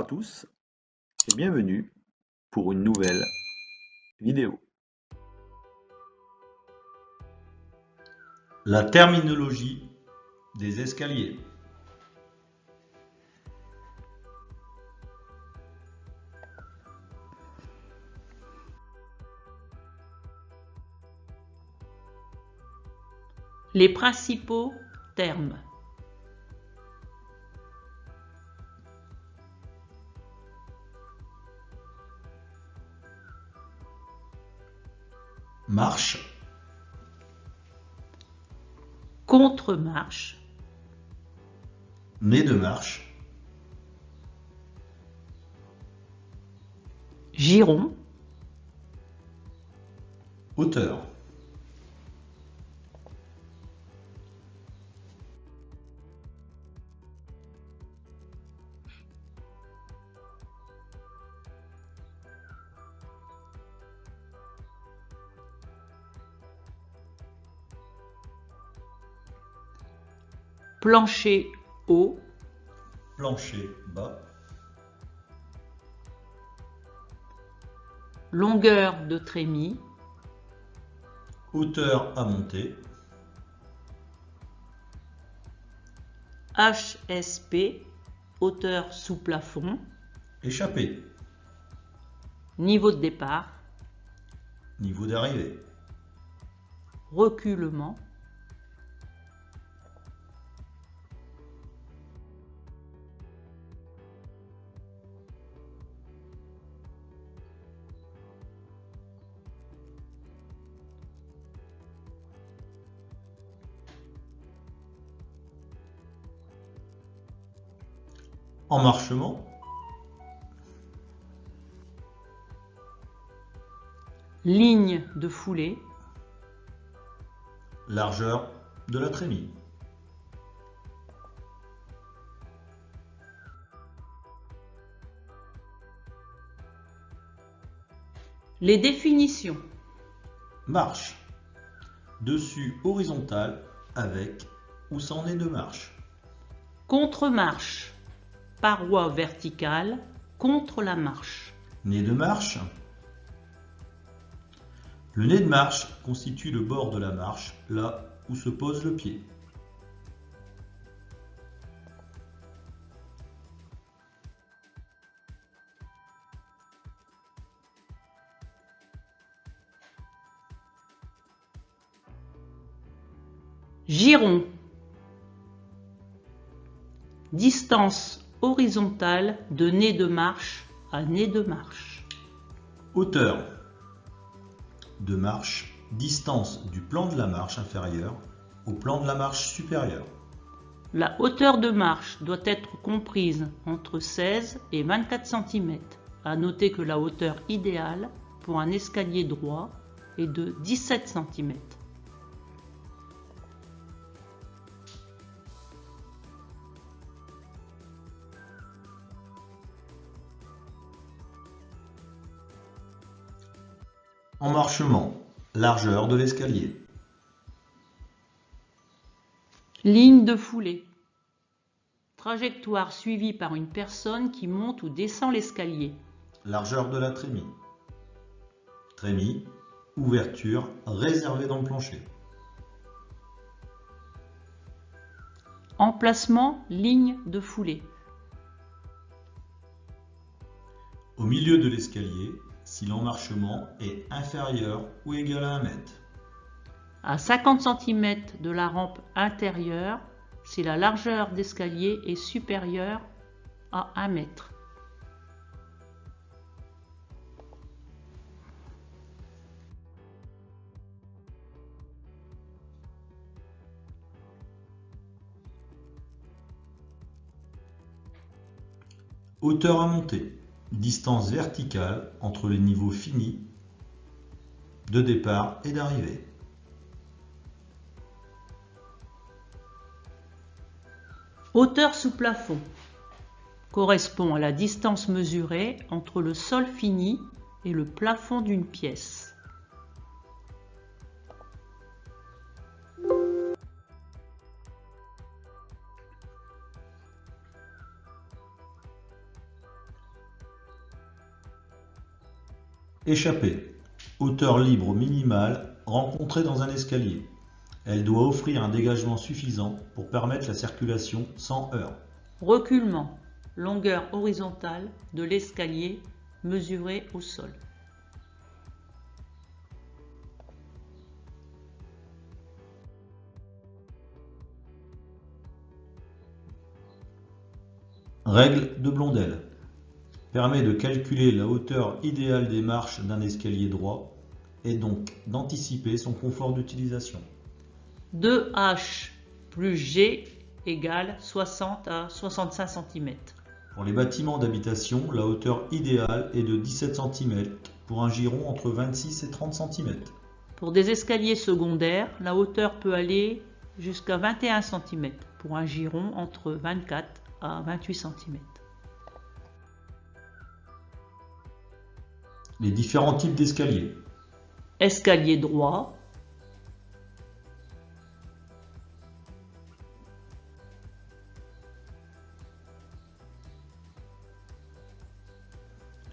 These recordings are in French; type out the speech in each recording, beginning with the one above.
à tous et bienvenue pour une nouvelle vidéo. La terminologie des escaliers. Les principaux termes. Marche, Contre-marche, nez de marche, giron, hauteur, plancher haut, plancher bas, longueur de trémie, hauteur à monter, HSP, hauteur sous plafond, échappée, niveau de départ, niveau d'arrivée, reculement, emmarchement, ligne de foulée, largeur de la trémie. Les définitions. Marche, dessus horizontal avec ou sans nez de marche. Contre-marche, paroi verticale contre la marche. Nez de marche. Le nez de marche constitue le bord de la marche, là où se pose le pied. Giron, distance horizontale de nez de marche à nez de marche. Hauteur de marche, distance du plan de la marche inférieure au plan de la marche supérieure. La hauteur de marche doit être comprise entre 16 et 24 cm. À noter que la hauteur idéale pour un escalier droit est de 17 cm. Emmarchement, largeur de l'escalier. Ligne de foulée. Trajectoire suivie par une personne qui monte ou descend l'escalier. Largeur de la trémie. Trémie, ouverture réservée dans le plancher. Emplacement, ligne de foulée. Au milieu de l'escalier, si l'emmarchement est inférieur ou égal à 1 mètre. À 50 cm de la rampe intérieure, si la largeur d'escalier est supérieure à 1 mètre. Hauteur à monter, distance verticale entre les niveaux finis de départ et d'arrivée. Hauteur sous plafond correspond à la distance mesurée entre le sol fini et le plafond d'une pièce. Échappée. Hauteur libre minimale rencontrée dans un escalier. Elle doit offrir un dégagement suffisant pour permettre la circulation sans heurts. Reculement. Longueur horizontale de l'escalier mesurée au sol. Règle de Blondel. Permet de calculer la hauteur idéale des marches d'un escalier droit et donc d'anticiper son confort d'utilisation. 2H plus G égale 60 à 65 cm. Pour les bâtiments d'habitation, la hauteur idéale est de 17 cm pour un giron entre 26 et 30 cm. Pour des escaliers secondaires, la hauteur peut aller jusqu'à 21 cm pour un giron entre 24 à 28 cm. Les différents types d'escaliers. Escalier droit,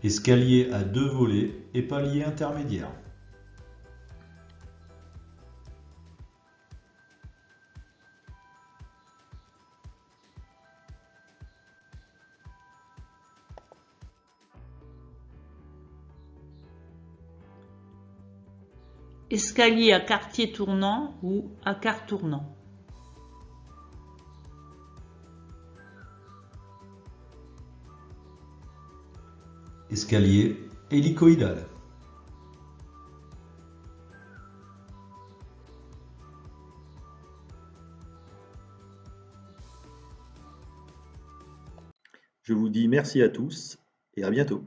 Escalier à 2 volets et palier intermédiaire. escalier à quartier tournant ou à quart tournant. Escalier hélicoïdal. Je vous dis merci à tous et à bientôt.